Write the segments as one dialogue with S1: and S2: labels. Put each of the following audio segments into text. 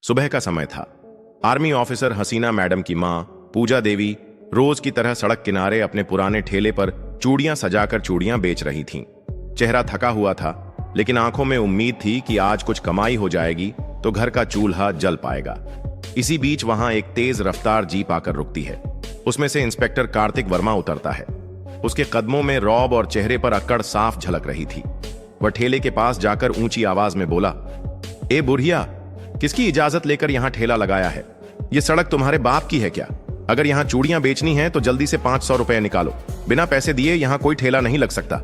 S1: सुबह का समय था। आर्मी ऑफिसर हसीना मैडम की मां पूजा देवी रोज की तरह सड़क किनारे अपने पुराने ठेले पर चूड़ियां सजाकर चूड़ियां बेच रही थीं। चेहरा थका हुआ था, लेकिन आंखों में उम्मीद थी कि आज कुछ कमाई हो जाएगी तो घर का चूल्हा जल पाएगा। इसी बीच वहां एक तेज रफ्तार जीप आकर रुकती है। उसमें से इंस्पेक्टर कार्तिक वर्मा उतरता है। उसके कदमों में रौब और चेहरे पर अक्कड़ साफ झलक रही थी। वह ठेले के पास जाकर ऊंची आवाज में बोला, ए बुढ़िया, किसकी इजाजत लेकर यहां ठेला लगाया है? ये सड़क तुम्हारे बाप की है क्या? अगर यहां चूड़ियां बेचनी है तो जल्दी से 500 रुपए निकालो। बिना पैसे दिए यहां कोई ठेला नहीं लग सकता।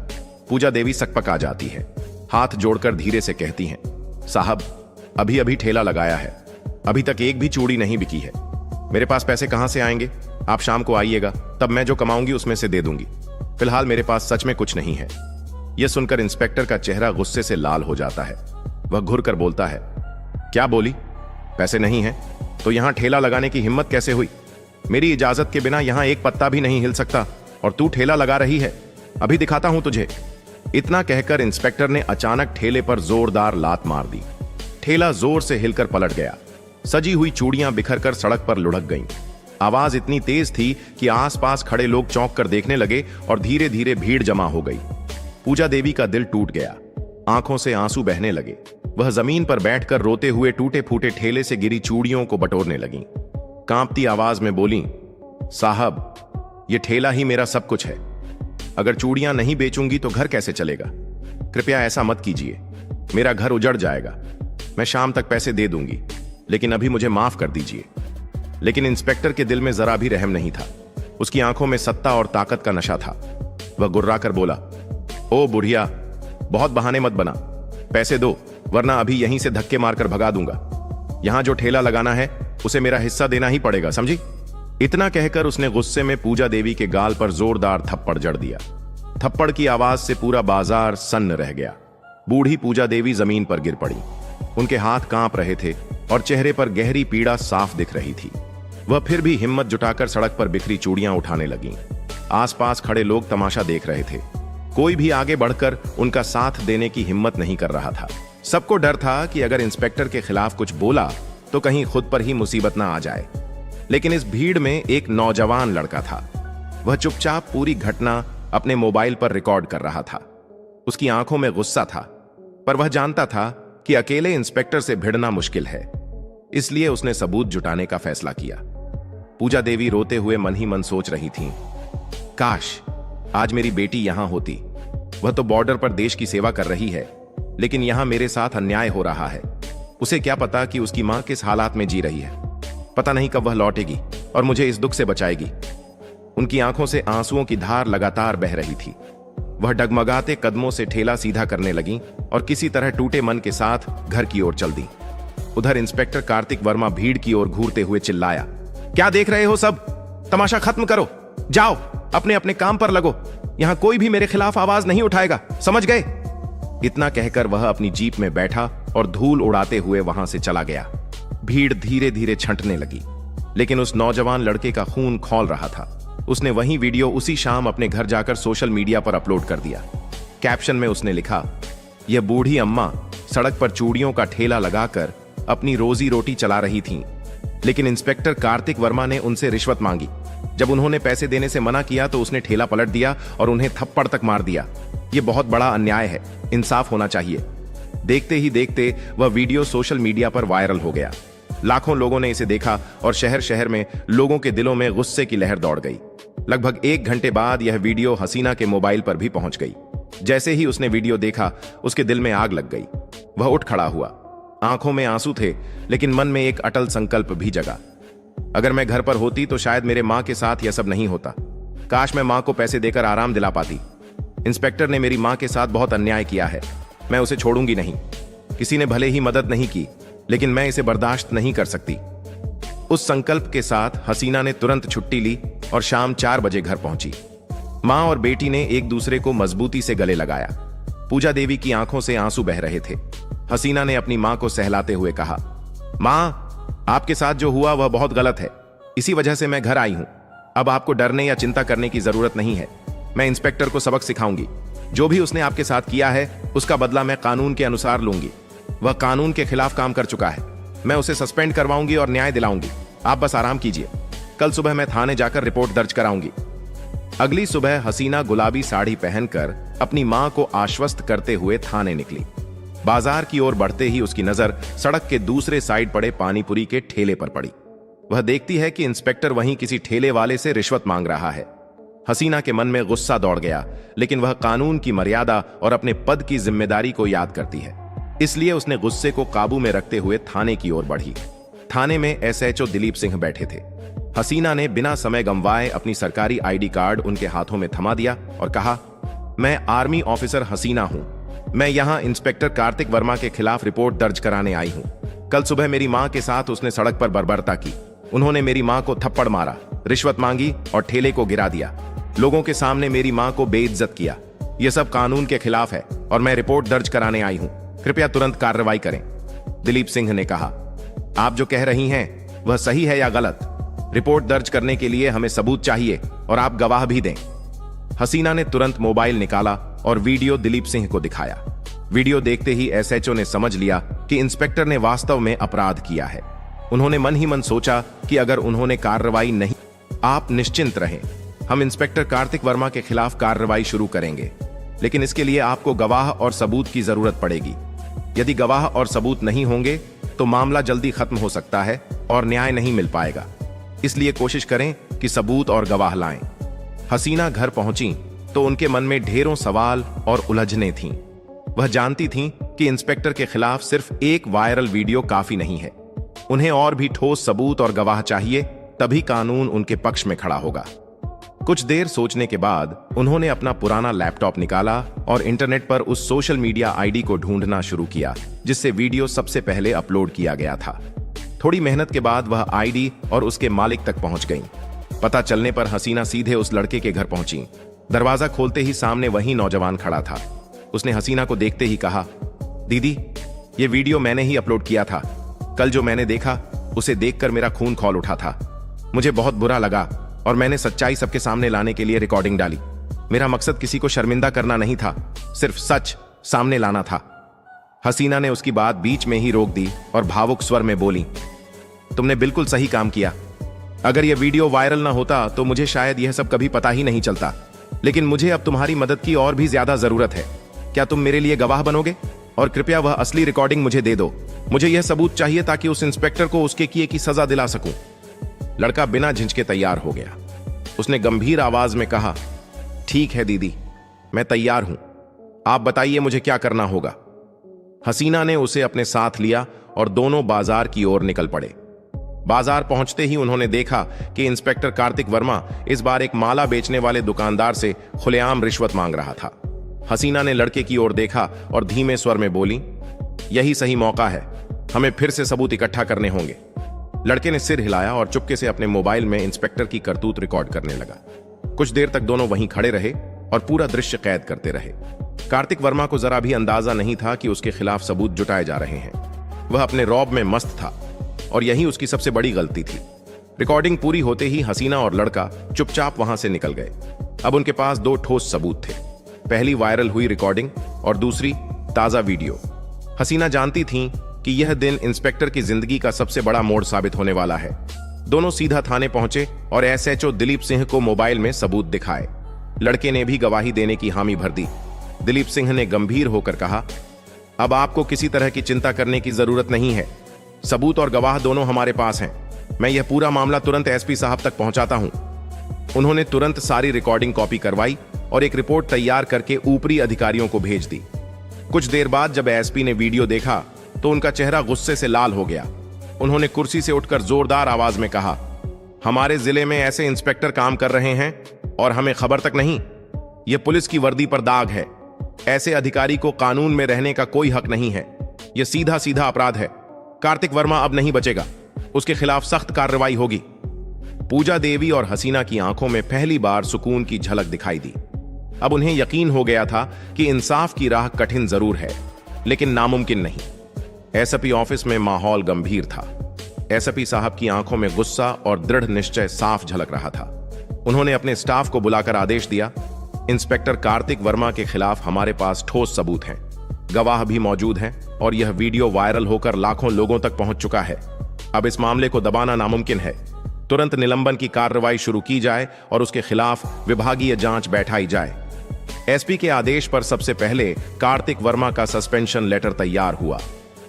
S1: पूजा देवी सकपक आ जाती है। हाथ जोड़कर धीरे से कहती हैं, साहब, अभी अभी ठेला लगाया है, अभी तक एक भी चूड़ी नहीं बिकी है। मेरे पास पैसे कहां से आएंगे? आप शाम को आइएगा, तब मैं जो कमाऊंगी उसमें से दे दूंगी। फिलहाल मेरे पास सच में कुछ नहीं है। यह सुनकर इंस्पेक्टर का चेहरा गुस्से से लाल हो जाता है। वह घुर कर बोलता है, क्या बोली? पैसे नहीं है तो यहां ठेला लगाने की हिम्मत कैसे हुई? मेरी इजाजत के बिना यहां एक पत्ता भी नहीं हिल सकता और तू ठेला लगा रही है। अभी दिखाता हूं तुझे। इतना कहकर इंस्पेक्टर ने अचानक ठेले पर जोरदार लात मार दी। ठेला जोर से हिलकर पलट गया। सजी हुई चूड़ियां बिखरकर सड़क पर लुढ़क गईं। आवाज इतनी तेज थी कि आसपास खड़े लोग चौंक कर देखने लगे और धीरे धीरे भीड़ जमा हो गई। पूजा देवी का दिल टूट गया। आंखों से आंसू बहने लगे। वह जमीन पर बैठकर रोते हुए टूटे फूटे ठेले से गिरी चूड़ियों को बटोरने लगी। कांपती आवाज में बोली, साहब, ये ठेला ही मेरा सब कुछ है। अगर चूड़ियां नहीं बेचूंगी तो घर कैसे चलेगा? कृपया ऐसा मत कीजिए, मेरा घर उजड़ जाएगा। मैं शाम तक पैसे दे दूंगी, लेकिन अभी मुझे माफ कर दीजिए। लेकिन इंस्पेक्टर के दिल में जरा भी रहम नहीं था। उसकी आंखों में सत्ता और ताकत का नशा था। वह गुर्राकर बोला, ओ बुढ़िया, बहुत बहाने मत बना। पैसे दो, वरना अभी यहीं से धक्के मारकर भगा दूंगा। यहां जो ठेला लगाना है उसे मेरा हिस्सा देना ही पड़ेगा, समझी? इतना कहकर उसने गुस्से में पूजा देवी के गाल पर जोरदार थप्पड़ जड़ दिया। थप्पड़ की आवाज से पूरा बाजार सन्न रह गया। बूढ़ी पूजा देवी जमीन पर गिर पड़ी। उनके हाथ कांप रहे थे और चेहरे पर गहरी पीड़ा साफ दिख रही थी। वह फिर भी हिम्मत जुटाकर सड़क पर बिखरी चूड़ियां उठाने लगीं। आसपास खड़े लोग तमाशा देख रहे थे। कोई भी आगे बढ़कर उनका साथ देने की हिम्मत नहीं कर रहा था। सबको डर था कि अगर इंस्पेक्टर के खिलाफ कुछ बोला तो कहीं खुद पर ही मुसीबत ना आ जाए। लेकिन इस भीड़ में एक नौजवान लड़का था। वह चुपचाप पूरी घटना अपने मोबाइल पर रिकॉर्ड कर रहा था। उसकी आंखों में गुस्सा था, पर वह जानता था कि अकेले इंस्पेक्टर से भिड़ना मुश्किल है। इसलिए उसने सबूत जुटाने का फैसला किया। पूजा देवी रोते हुए मन ही मन सोच रही थीं, काश आज मेरी बेटी यहां होती। वह तो बॉर्डर पर देश की सेवा कर रही है, लेकिन यहां मेरे साथ अन्याय हो रहा है। उसे क्या पता कि उसकी मां किस हालात में जी रही है। पता नहीं कब वह लौटेगी और मुझे इस दुख से बचाएगी। उनकी आंखों से आंसुओं की धार लगातार बह रही थी। वह डगमगाते कदमों से ठेला सीधा करने लगी और किसी तरह टूटे मन के साथ घर की ओर चल दी। उधर इंस्पेक्टर कार्तिक वर्मा भीड़ की ओर घूरते हुए चिल्लाया, क्या देख रहे हो सब? तमाशा खत्म करो, जाओ अपने अपने काम पर लगो। यहां कोई भी मेरे खिलाफ आवाज नहीं उठाएगा, समझ गए? इतना कहकर वह अपनी जीप में बैठा और धूल उड़ाते हुए वहां से चला गया। भीड़ धीरे धीरे छंटने लगी, लेकिन उस नौजवान लड़के का खून खौल रहा था। उसने वही वीडियो उसी शाम अपने घर जाकर सोशल मीडिया पर अपलोड कर दिया। कैप्शन में उसने लिखा, यह बूढ़ी अम्मा सड़क पर चूड़ियों का ठेला लगाकर अपनी रोजी रोटी चला रही थीं, लेकिन इंस्पेक्टर कार्तिक वर्मा ने उनसे रिश्वत मांगी। जब उन्होंने पैसे देने से मना किया तो उसने ठेला पलट दिया और उन्हें थप्पड़ तक मार दिया। यह बहुत बड़ा अन्याय है, इंसाफ होना चाहिए। देखते ही देखते वह वीडियो सोशल मीडिया पर वायरल हो गया। लाखों लोगों ने इसे देखा और शहर शहर में लोगों के दिलों में गुस्से की लहर दौड़ गई। लगभग 1 घंटे बाद यह वीडियो हसीना के मोबाइल पर भी पहुंच गई। जैसे ही उसने वीडियो देखा, उसके दिल में आग लग गई। वह उठ खड़ा हुआ। आंखों में आंसू थे, लेकिन मन में एक अटल संकल्प भी जगा। अगर मैं घर पर होती तो शायद मेरे मां के साथ यह सब नहीं होता। काश मैं मां को पैसे देकर आराम दिला पाती। इंस्पेक्टर ने मेरी मां के साथ बहुत अन्याय किया है। मैं उसे छोड़ूंगी नहीं। किसी ने भले ही मदद नहीं की, लेकिन मैं इसे बर्दाश्त नहीं कर सकती। उस संकल्प के साथ हसीना ने तुरंत छुट्टी ली और शाम 4 बजे घर पहुंची। मां और बेटी ने एक दूसरे को मजबूती से गले लगाया। पूजा देवी की आंखों से आंसू बह रहे थे। हसीना ने अपनी मां को सहलाते हुए कहा, मां, आपके साथ जो हुआ वह बहुत गलत है। इसी वजह से मैं घर आई हूं। अब आपको डरने या चिंता करने की जरूरत नहीं है। मैं इंस्पेक्टर को सबक सिखाऊंगी। जो भी उसने आपके साथ किया है उसका बदला मैं कानून के अनुसार लूंगी। वह कानून के खिलाफ काम कर चुका है। मैं उसे सस्पेंड करवाऊंगी और न्याय दिलाऊंगी। आप बस आराम कीजिए, कल सुबह मैं थाने जाकर रिपोर्ट दर्ज कराऊंगी। अगली सुबह हसीना गुलाबी साड़ी पहनकर अपनी मां को आश्वस्त करते हुए थाने निकली। बाजार की ओर बढ़ते ही उसकी नजर सड़क के दूसरे साइड पड़े पानीपुरी के ठेले पर पड़ी। वह देखती है कि इंस्पेक्टर वहीं किसी ठेले वाले से रिश्वत मांग रहा है। हसीना के मन में गुस्सा दौड़ गया, लेकिन वह कानून की मर्यादा और अपने पद की जिम्मेदारी को याद करती है, इसलिए उसने गुस्से को काबू में रखते हुए थाने की ओर बढ़ी। थाने में एसएचओ दिलीप सिंह बैठे थे। हसीना ने बिना समय गंवाए अपनी सरकारी आईडी कार्ड उनके हाथों में थमा दिया और कहा, मैं आर्मी ऑफिसर हसीना हूं। मैं यहां इंस्पेक्टर कार्तिक वर्मा के खिलाफ रिपोर्ट दर्ज कराने आई हूं। कल सुबह मेरी मां के साथ उसने सड़क पर बर्बरता की। उन्होंने मेरी मां को थप्पड़ मारा, रिश्वत मांगी और ठेले को गिरा दिया। लोगों के सामने मेरी मां को बेइज्जत किया। यह सब कानून के खिलाफ है और मैं रिपोर्ट दर्ज कराने आई हूं। कृपया तुरंत कार्रवाई करें। दिलीप सिंह ने कहा, आप जो कह रही हैं वह सही है या गलत? रिपोर्ट दर्ज करने के लिए हमें सबूत चाहिए और आप गवाह भी दें। हसीना ने तुरंत मोबाइल निकाला और वीडियो दिलीप सिंह को दिखाया। वीडियो देखते ही एसएचओ ने समझ लिया कि इंस्पेक्टर ने वास्तव में अपराध किया है। उन्होंने मन ही मन सोचा कि अगर उन्होंने कार्रवाई नहीं, आप निश्चिंत रहें, हम इंस्पेक्टर कार्तिक वर्मा के खिलाफ कार्रवाई शुरू करेंगे, लेकिन इसके लिए आपको गवाह और सबूत की जरूरत पड़ेगी। यदि गवाह और सबूत नहीं होंगे तो मामला जल्दी खत्म हो सकता है और न्याय नहीं मिल पाएगा। इसलिए कोशिश करें कि सबूत और गवाह लाएं। हसीना घर पहुंची तो उनके मन में ढेरों सवाल और उलझनें थीं। वह जानती थीं कि इंस्पेक्टर के खिलाफ सिर्फ एक वायरल वीडियो काफी नहीं है। उन्हें और भी ठोस सबूत और गवाह चाहिए, तभी कानून उनके पक्ष में खड़ा होगा। कुछ देर सोचने के बाद उन्होंने अपना पुराना लैपटॉप निकाला और इंटरनेट पर उस सोशल मीडिया आईडी को ढूंढना शुरू किया जिससे वीडियो सबसे पहले अपलोड किया गया था। थोड़ी मेहनत के बाद वह आईडी और उसके मालिक तक पहुंच गई। पता चलने पर हसीना सीधे उस लड़के के घर पहुंची। दरवाजा खोलते ही सामने वही नौजवान खड़ा था। उसने हसीना को देखते ही कहा, दीदी, ये वीडियो मैंने ही अपलोड किया था। कल जो मैंने देखा उसे देखकर मेरा खून खौल उठा था। मुझे बहुत बुरा लगा और मैंने सच्चाई सबके सामने लाने के लिए रिकॉर्डिंग डाली। मेरा मकसद किसी को शर्मिंदा करना नहीं था, सिर्फ सच सामने लाना था। हसीना ने उसकी बात बीच में ही रोक दी और भावुक स्वर में बोली, तुमने बिल्कुल सही काम किया। अगर यह वीडियो वायरल ना होता तो मुझे शायद यह सब कभी पता ही नहीं चलता। लेकिन मुझे अब तुम्हारी मदद की और भी ज्यादा जरूरत है। क्या तुम मेरे लिए गवाह बनोगे? और कृपया वह असली रिकॉर्डिंग मुझे दे दो। मुझे यह सबूत चाहिए ताकि उस इंस्पेक्टर को उसके किए की सजा दिला सकूं। लड़का बिना झिझके तैयार हो गया। उसने गंभीर आवाज में कहा, ठीक है दीदी, मैं तैयार हूं। आप बताइए मुझे क्या करना होगा। हसीना ने उसे अपने साथ लिया और दोनों बाजार की ओर निकल पड़े। बाजार पहुंचते ही उन्होंने देखा कि इंस्पेक्टर कार्तिक वर्मा इस बार एक माला बेचने वाले दुकानदार से खुलेआम रिश्वत मांग रहा था। हसीना ने लड़के की ओर देखा और धीमे स्वर में बोली, यही सही मौका है, हमें फिर से सबूत इकट्ठा करने होंगे। लड़के ने सिर हिलाया और चुपके से अपने मोबाइल में इंस्पेक्टर की करतूत रिकॉर्ड करने लगा। कुछ देर तक दोनों वहीं खड़े रहे और पूरा दृश्य कैद करते रहे। कार्तिक वर्मा को जरा भी अंदाजा नहीं था कि उसके खिलाफ सबूत जुटाए जा रहे हैं। वह अपने रौब में मस्त था और यही उसकी सबसे बड़ी गलती थी। रिकॉर्डिंग पूरी होते ही हसीना और लड़का चुपचाप वहां से निकल गए। अब उनके पास दो ठोस सबूत थे, पहली वायरल हुई रिकॉर्डिंग और दूसरी ताजा वीडियो। हसीना जानती थीं कि यह दिन इंस्पेक्टर की जिंदगी का सबसे बड़ा मोड़ साबित होने वाला है। दोनों सीधा थाने पहुंचे और एसएचओ दिलीप सिंह को मोबाइल में सबूत दिखाए। लड़के ने भी गवाही देने की हामी भर दी। दिलीप सिंह ने गंभीर होकर कहा, अब आपको किसी तरह की चिंता करने की जरूरत नहीं है। सबूत और गवाह दोनों हमारे पास हैं। मैं यह पूरा मामला तुरंत एसपी साहब तक पहुंचाता हूं। उन्होंने तुरंत सारी रिकॉर्डिंग कॉपी करवाई और एक रिपोर्ट तैयार करके ऊपरी अधिकारियों को भेज दी। कुछ देर बाद जब एसपी ने वीडियो देखा तो उनका चेहरा गुस्से से लाल हो गया। उन्होंने कुर्सी से उठकर जोरदार आवाज में कहा, हमारे जिले में ऐसे इंस्पेक्टर काम कर रहे हैं और हमें खबर तक नहीं। यह पुलिस की वर्दी पर दाग है। ऐसे अधिकारी को कानून में रहने का कोई हक नहीं है। यह सीधा सीधा अपराध है। कार्तिक वर्मा अब नहीं बचेगा। उसके खिलाफ सख्त कार्रवाई होगी। पूजा देवी और हसीना की आंखों में पहली बार सुकून की झलक दिखाई दी। अब उन्हें यकीन हो गया था कि इंसाफ की राह कठिन जरूर है, लेकिन नामुमकिन नहीं। एसपी ऑफिस में माहौल गंभीर था। एसपी साहब की आंखों में गुस्सा और दृढ़ निश्चय साफ झलक रहा था। उन्होंने अपने स्टाफ को बुलाकर आदेश दिया, इंस्पेक्टर कार्तिक वर्मा के खिलाफ हमारे पास ठोस सबूत हैं। गवाह भी मौजूद हैं और यह वीडियो वायरल होकर लाखों लोगों तक पहुंच चुका है। अब इस मामले को दबाना नामुमकिन है। तुरंत निलंबन की कार्रवाई शुरू की जाए और उसके खिलाफ विभागीय जांच बैठाई जाए। एसपी के आदेश पर सबसे पहले कार्तिक वर्मा का सस्पेंशन लेटर तैयार हुआ।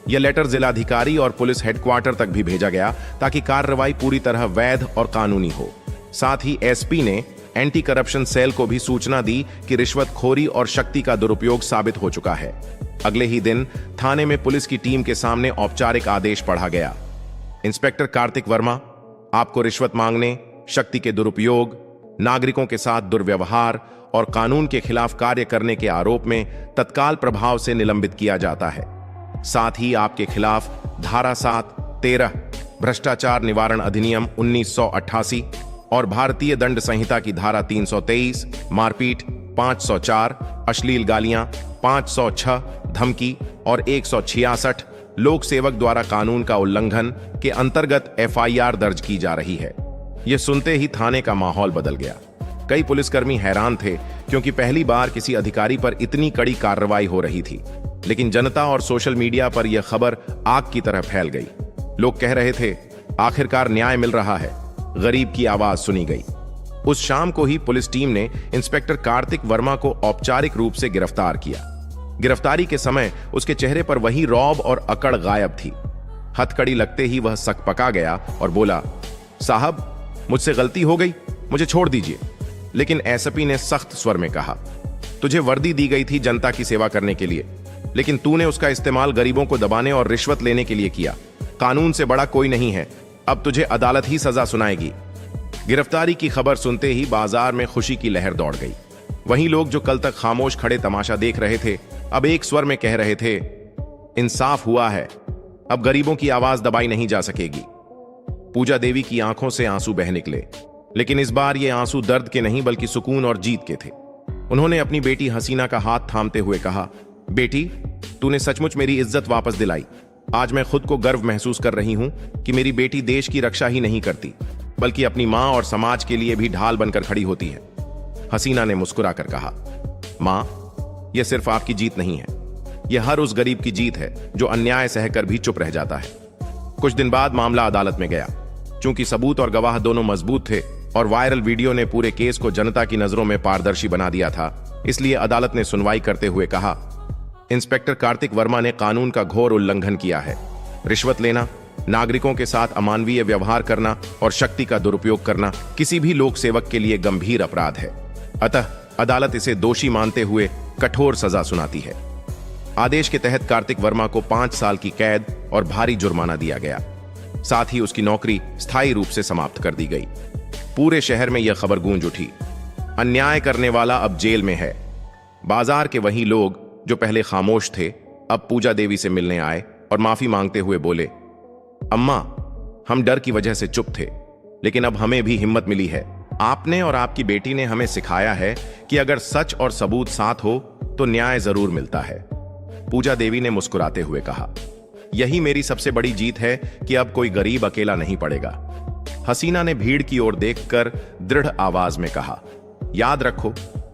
S1: यह लेटर जिलाधिकारी और पुलिस हेडक्वार्टर तक भी भेजा गया ताकि कार्रवाई पूरी तरह वैध और कानूनी हो। साथ ही एसपी ने एंटी करप्शन सेल को भी सूचना दी कि रिश्वतखोरी और शक्ति का दुरुपयोग साबित हो चुका है। अगले ही दिन थाने में पुलिस की टीम के सामने औपचारिक आदेश पढ़ा गया। इंस्पेक्टर कार्तिक वर्मा, आपको रिश्वत मांगने, शक्ति के दुरुपयोग, नागरिकों के साथ दुर्व्यवहार और कानून के खिलाफ कार्य करने के आरोप में तत्काल प्रभाव से निलंबित किया जाता है। साथ ही आपके खिलाफ धारा 7, 13 भ्रष्टाचार निवारण अधिनियम 1988 और भारतीय दंड संहिता की धारा 323 मारपीट, 504 अश्लील गालियां, 506 धमकी और 166 लोक सेवक द्वारा कानून का उल्लंघन के अंतर्गत एफआईआर दर्ज की जा रही है। यह सुनते ही थाने का माहौल बदल गया। कई पुलिसकर्मी हैरान थे क्योंकि पहली बार किसी अधिकारी पर इतनी कड़ी कार्रवाई हो रही थी। लेकिन जनता और सोशल मीडिया पर यह खबर आग की तरह फैल गई। लोग कह रहे थे, आखिरकार न्याय मिल रहा है, गरीब की आवाज सुनी गई। उस शाम को ही पुलिस टीम ने इंस्पेक्टर कार्तिक वर्मा को औपचारिक रूप से गिरफ्तार किया। गिरफ्तारी के समय उसके चेहरे पर वही रौब और अकड़ गायब थी। हथकड़ी लगते ही वह सकपका गया और बोला, साहब, मुझसे गलती हो गई, मुझे छोड़ दीजिए। लेकिन एसपी ने सख्त स्वर में कहा, तुझे वर्दी दी गई थी जनता की सेवा करने के लिए, लेकिन तूने उसका इस्तेमाल गरीबों को दबाने और रिश्वत लेने के लिए किया। कानून से बड़ा कोई नहीं है, अब तुझे अदालत ही सजा सुनाएगी। गिरफ्तारी की खबर सुनते ही बाजार में खुशी की लहर दौड़ गई। वहीं लोग जो कल तक खामोश खड़े तमाशा देख रहे थे, अब एक स्वर में कह रहे थे, इंसाफ हुआ है, अब गरीबों की आवाज दबाई नहीं जा सकेगी। पूजा देवी की आंखों से आंसू बह निकले, लेकिन इस बार ये आंसू दर्द के नहीं बल्कि सुकून और जीत के थे। उन्होंने अपनी बेटी हसीना का हाथ थामते हुए कहा, बेटी, तूने सचमुच मेरी इज्जत वापस दिलाई। आज मैं खुद को गर्व महसूस कर रही हूं कि मेरी बेटी देश की रक्षा ही नहीं करती, बल्कि अपनी मां और समाज के लिए भी ढाल बनकर खड़ी होती है। हसीना ने मुस्कुराकर कहा, मां, यह सिर्फ आपकी जीत नहीं है, यह हर उस गरीब की जीत है जो अन्याय सहकर भी चुप रह जाता है। कुछ दिन बाद मामला अदालत में गया। चूंकि सबूत और गवाह दोनों मजबूत थे और वायरल वीडियो ने पूरे केस को जनता की नजरों में पारदर्शी बना दिया था, इसलिए अदालत ने सुनवाई करते हुए कहा, इंस्पेक्टर कार्तिक वर्मा ने कानून का घोर उल्लंघन किया है। रिश्वत लेना, नागरिकों के साथ अमानवीय व्यवहार करना और शक्ति का दुरुपयोग करना किसी भी लोक सेवक के लिए गंभीर अपराध है। अतः अदालत इसे दोषी मानते हुए कठोर सजा सुनाती है। आदेश के तहत कार्तिक वर्मा को 5 साल की कैद और भारी जुर्माना दिया गया। साथ ही उसकी नौकरी स्थायी रूप से समाप्त कर दी गई। पूरे शहर में यह खबर गूंज उठी, अन्याय करने वाला अब जेल में है। बाजार के वही लोग जो पहले खामोश थे, अब पूजा देवी से मिलने आए और माफी मांगते हुए बोले, अम्मा, हम डर की वजह से चुप थे, लेकिन अब हमें भी हिम्मत मिली है। आपने और आपकी बेटी ने हमें सिखाया है कि अगर सच और सबूत साथ हो तो न्याय जरूर मिलता है। पूजा देवी ने मुस्कुराते हुए कहा, यही मेरी सबसे बड़ी जीत है कि अब कोई गरीब अकेला नहीं पड़ेगा। हसीना ने भीड़ की ओर देखकर दृढ़ आवाज में कहा, याद रखो,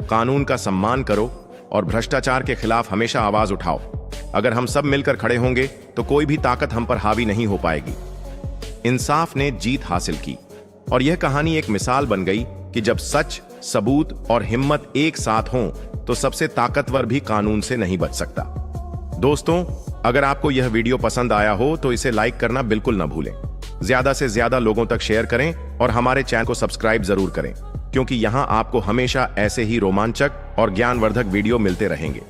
S1: कानून का सम्मान करो और भ्रष्टाचार के खिलाफ हमेशा आवाज उठाओ। अगर हम सब मिलकर खड़े होंगे तो कोई भी ताकत हम पर हावी नहीं हो पाएगी। इंसाफ ने जीत हासिल की और यह कहानी एक मिसाल बन गई कि जब सच, सबूत और हिम्मत एक साथ हों तो सबसे ताकतवर भी कानून से नहीं बच सकता। दोस्तों, अगर आपको यह वीडियो पसंद आया हो तो इसे लाइक करना बिल्कुल न भूलें। ज्यादा से ज्यादा लोगों तक शेयर करें और हमारे चैनल को सब्सक्राइब जरूर करें, क्योंकि यहां आपको हमेशा ऐसे ही रोमांचक और ज्ञानवर्धक वीडियो मिलते रहेंगे।